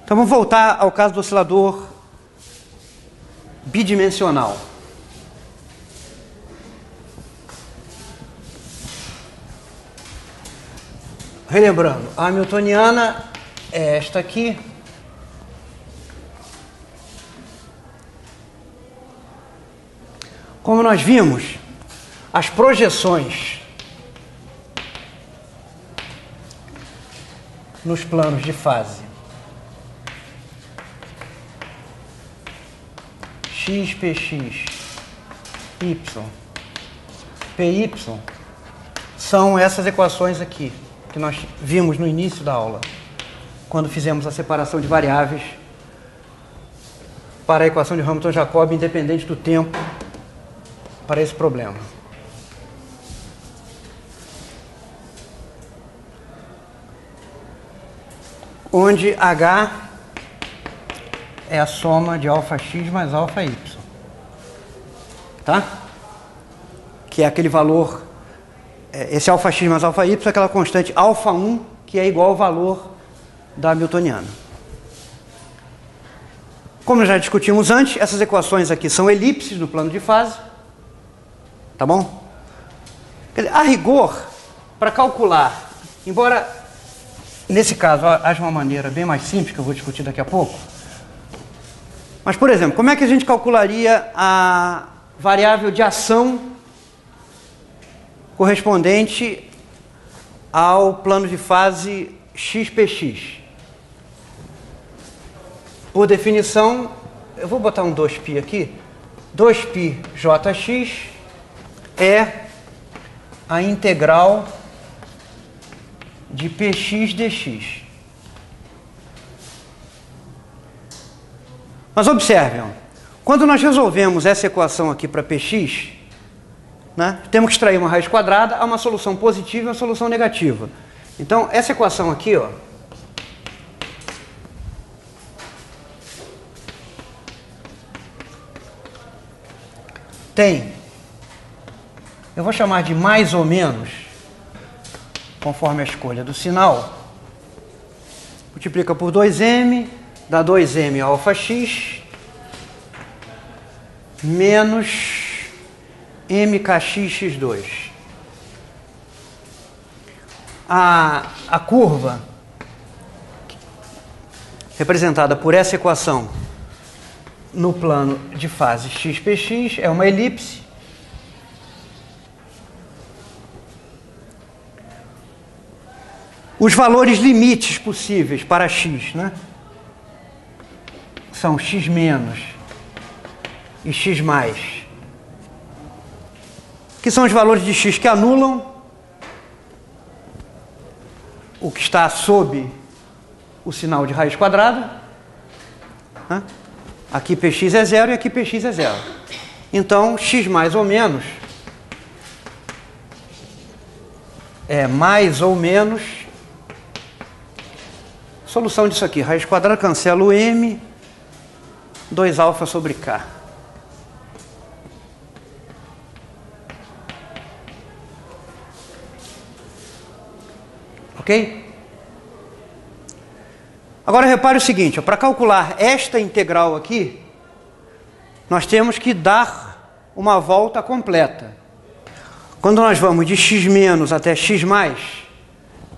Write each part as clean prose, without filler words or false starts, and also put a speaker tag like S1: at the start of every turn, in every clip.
S1: Então vamos voltar ao caso do oscilador bidimensional. Relembrando, a hamiltoniana é esta aqui. Como nós vimos, as projeções nos planos de fase x, px, y, py são essas equações aqui que nós vimos no início da aula, quando fizemos a separação de variáveis para a equação de Hamilton-Jacob independente do tempo para esse problema. Onde H é a soma de αx mais αy, tá? Que é aquele valor, esse αx mais αy é aquela constante α1, que é igual ao valor da hamiltoniana. Como já discutimos antes, essas equações aqui são elipses no plano de fase, tá bom? Quer dizer, a rigor, para calcular, embora nesse caso haja uma maneira bem mais simples, que eu vou discutir daqui a pouco, mas, por exemplo, como é que a gente calcularia a variável de ação correspondente ao plano de fase xpx? Por definição, eu vou botar um 2π aqui. 2πjx é a integral de px dx. Mas observem, quando nós resolvemos essa equação aqui para px, né, temos que extrair uma raiz quadrada, há uma solução positiva e uma solução negativa. Então, essa equação aqui, ó, tem, eu vou chamar de mais ou menos, conforme a escolha do sinal, multiplica por 2m, dá 2m αx menos mkx(x2). A curva representada por essa equação no plano de fase xpx é uma elipse. Os valores limites possíveis para x, né, são x menos e x mais, que são os valores de x que anulam o que está sob o sinal de raiz quadrada, né? Aqui px é zero e aqui px é zero. Então, x mais ou menos é mais ou menos, solução disso aqui, raiz quadrada, cancela o m, 2α sobre k. Ok? Agora repare o seguinte, para calcular esta integral aqui, nós temos que dar uma volta completa. Quando nós vamos de x menos até x mais,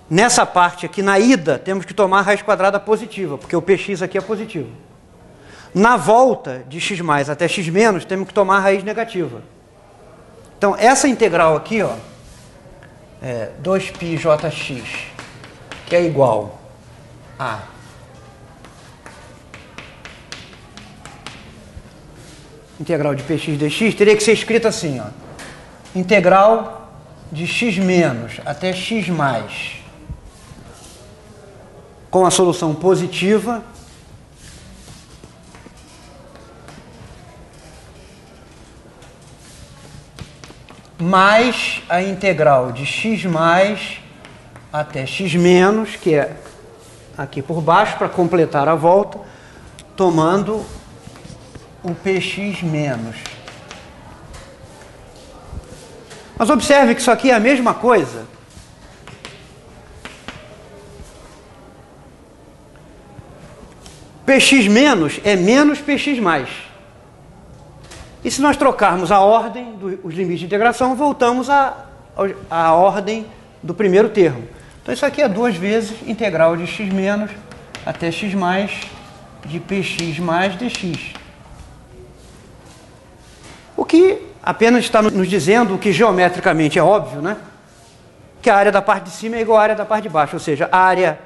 S1: nessa parte aqui, na ida, temos que tomar a raiz quadrada positiva, porque o px aqui é positivo. Na volta de x mais até x menos, temos que tomar a raiz negativa. Então, essa integral aqui, ó, é 2πjx, que é igual a integral de px dx, teria que ser escrita assim, ó, integral de x menos até x mais, com a solução positiva, mais a integral de x mais até x menos, que é aqui por baixo, para completar a volta, tomando o px menos. Mas observe que isso aqui é a mesma coisa. Px menos é menos px mais. E se nós trocarmos a ordem dos limites de integração, voltamos à ordem do primeiro termo. Então isso aqui é 2 vezes integral de x menos até x mais de px mais dx. O que apenas está nos dizendo o que geometricamente é óbvio, né? Que a área da parte de cima é igual à área da parte de baixo, ou seja, a área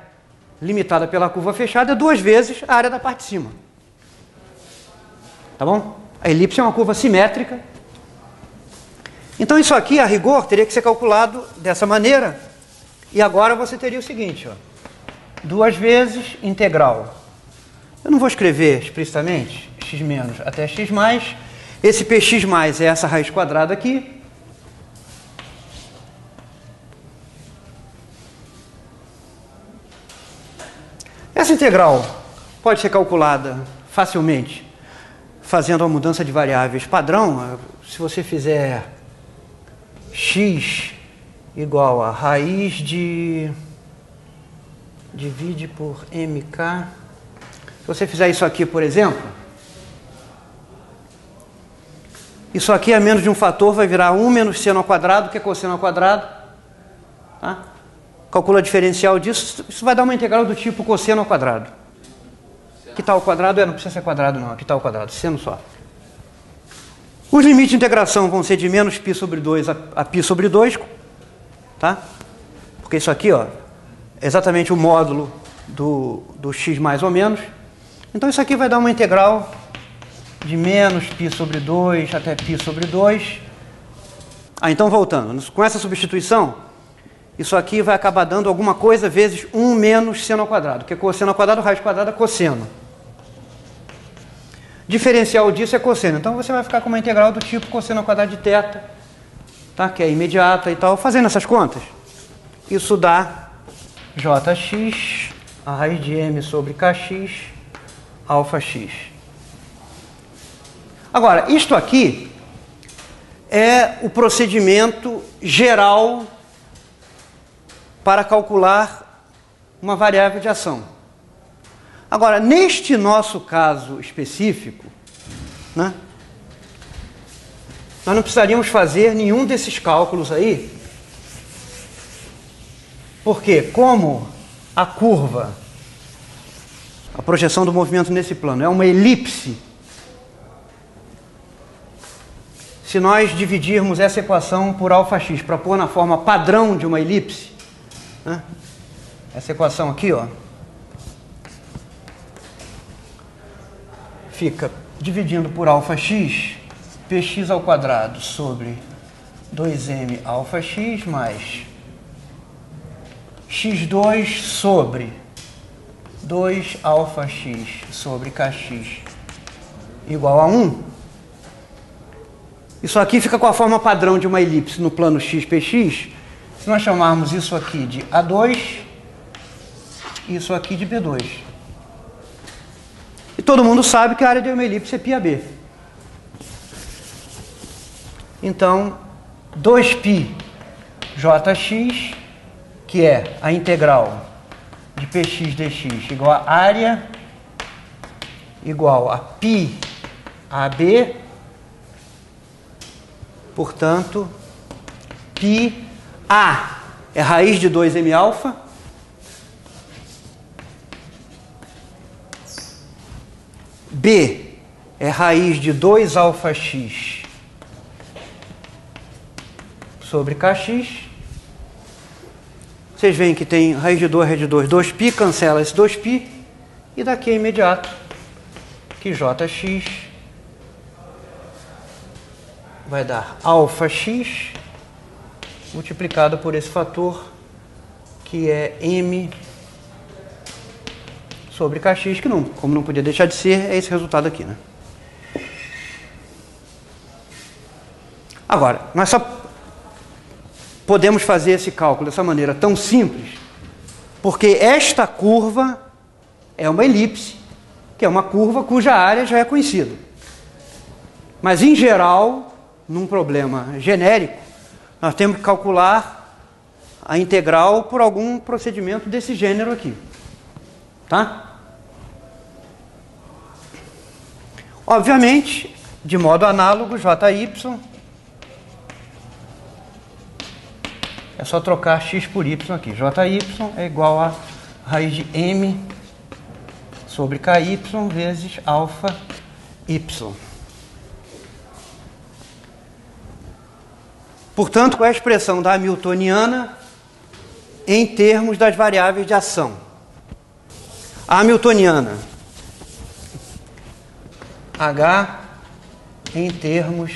S1: limitada pela curva fechada é 2 vezes a área da parte de cima. Tá bom? A elipse é uma curva simétrica. Então isso aqui, a rigor, teria que ser calculado dessa maneira. E agora você teria o seguinte, ó, 2 vezes integral. Eu não vou escrever explicitamente x menos até x mais. Esse px mais é essa raiz quadrada aqui. Essa integral pode ser calculada facilmente fazendo a mudança de variáveis padrão. Se você fizer x igual a raiz de divide por mk. Se você fizer isso aqui, por exemplo, isso aqui é menos de um fator, vai virar 1 menos seno ao quadrado, que é cosseno ao quadrado. Tá? Calcula a diferencial disso, isso vai dar uma integral do tipo cosseno ao quadrado. Que tal o quadrado? Não precisa ser quadrado não, que tal o quadrado? Seno só. Os limites de integração vão ser de menos π sobre 2 a π sobre 2, tá? Porque isso aqui, ó, é exatamente o módulo do x mais ou menos. Então isso aqui vai dar uma integral de menos π sobre 2 até π sobre 2. Então voltando, com essa substituição, isso aqui vai acabar dando alguma coisa vezes 1 menos seno ao quadrado, que é cosseno ao quadrado, raiz quadrada é cosseno. Diferencial disso é cosseno. Então você vai ficar com uma integral do tipo cosseno ao quadrado de θ, tá? Que é imediata e tal. Fazendo essas contas, isso dá jx, a raiz de m sobre kx, alfa x. Agora, isto aqui é o procedimento geral para calcular uma variável de ação. Agora, neste nosso caso específico, né, nós não precisaríamos fazer nenhum desses cálculos aí, porque como a curva, a projeção do movimento nesse plano é uma elipse, se nós dividirmos essa equação por αx para pôr na forma padrão de uma elipse, né, essa equação aqui, ó, fica dividindo por αx, px ao quadrado sobre 2m αx mais x2 sobre 2αx sobre kx igual a 1. Isso aqui fica com a forma padrão de uma elipse no plano x, px. Se nós chamarmos isso aqui de A2, isso aqui de B2. E todo mundo sabe que a área de uma elipse é πab. Então, 2π jx, que é a integral de px dx igual a área igual a π ab, portanto, π a é raiz de 2m alfa, b é raiz de 2αx sobre kx. Vocês veem que tem raiz de 2π, cancela esse 2π, e daqui é imediato que jx vai dar αx multiplicado por esse fator, que é m sobre kx, que não, como não podia deixar de ser, é esse resultado aqui, né? Agora, nós só podemos fazer esse cálculo dessa maneira tão simples, porque esta curva é uma elipse, que é uma curva cuja área já é conhecida. Mas, em geral, num problema genérico, nós temos que calcular a integral por algum procedimento desse gênero aqui. Tá? Obviamente, de modo análogo, JY é só trocar x por y aqui. JY é igual a raiz de m sobre ky vezes alfa y. Portanto, qual é a expressão da hamiltoniana em termos das variáveis de ação? A hamiltoniana H em termos...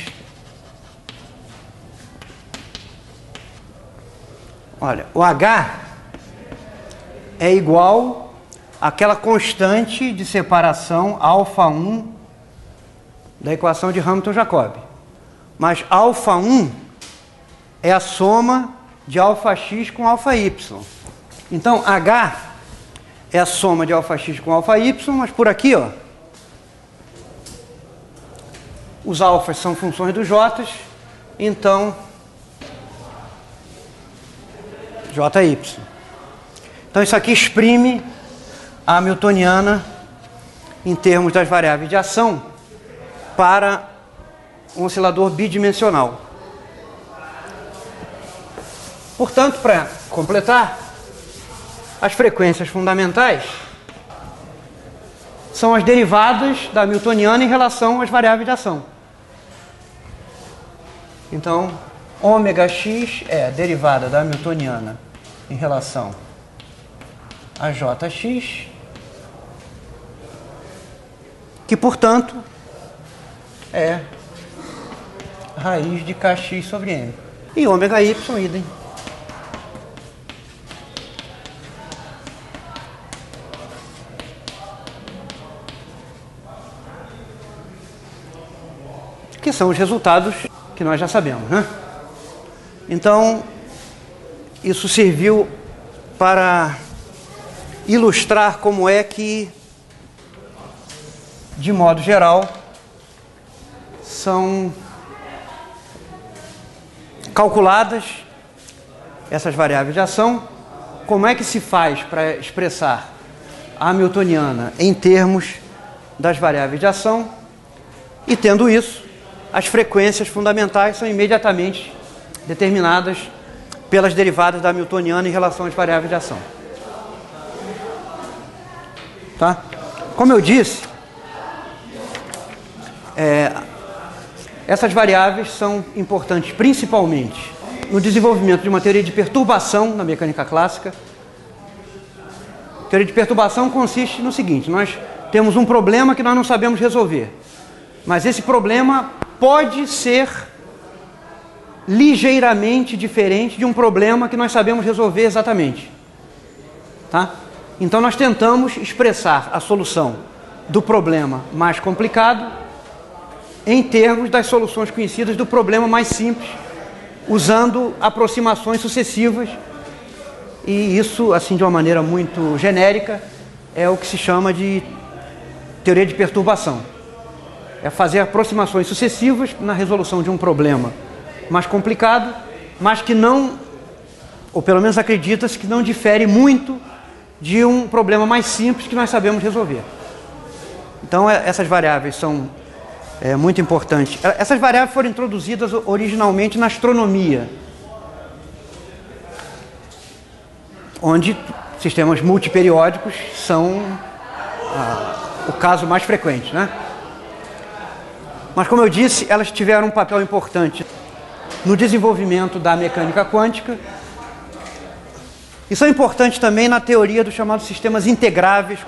S1: Olha, o H é igual àquela constante de separação α1 da equação de Hamilton-Jacob. Mas α1 é a soma de αx com αy. Então, H é a soma de αx com αy, mas por aqui, ó, os alfas são funções dos j's, então jy. Então isso aqui exprime a hamiltoniana em termos das variáveis de ação para um oscilador bidimensional. Portanto, para completar, as frequências fundamentais são as derivadas da hamiltoniana em relação às variáveis de ação. Então, ômega-x é a derivada da hamiltoniana em relação a jx, que, portanto, é raiz de kx sobre m. E ômega-y, idem. Que são os resultados que nós já sabemos, né? Então, isso serviu para ilustrar como é que, de modo geral, são calculadas essas variáveis de ação, como é que se faz para expressar a hamiltoniana em termos das variáveis de ação, e tendo isso, as frequências fundamentais são imediatamente determinadas pelas derivadas da hamiltoniana em relação às variáveis de ação. Tá? Como eu disse, essas variáveis são importantes principalmente no desenvolvimento de uma teoria de perturbação na mecânica clássica. A teoria de perturbação consiste no seguinte: nós temos um problema que nós não sabemos resolver, mas esse problema pode ser ligeiramente diferente de um problema que nós sabemos resolver exatamente. Tá? Então nós tentamos expressar a solução do problema mais complicado em termos das soluções conhecidas do problema mais simples, usando aproximações sucessivas, e isso, assim, de uma maneira muito genérica, é o que se chama de teoria de perturbação. É fazer aproximações sucessivas na resolução de um problema mais complicado, mas que não, ou pelo menos acredita-se que não difere muito de um problema mais simples que nós sabemos resolver. Então, essas variáveis são muito importantes. Essas variáveis foram introduzidas originalmente na astronomia, onde sistemas multiperiódicos são o caso mais frequente, né? Mas, como eu disse, elas tiveram um papel importante no desenvolvimento da mecânica quântica e são importantes também na teoria dos chamados sistemas integráveis,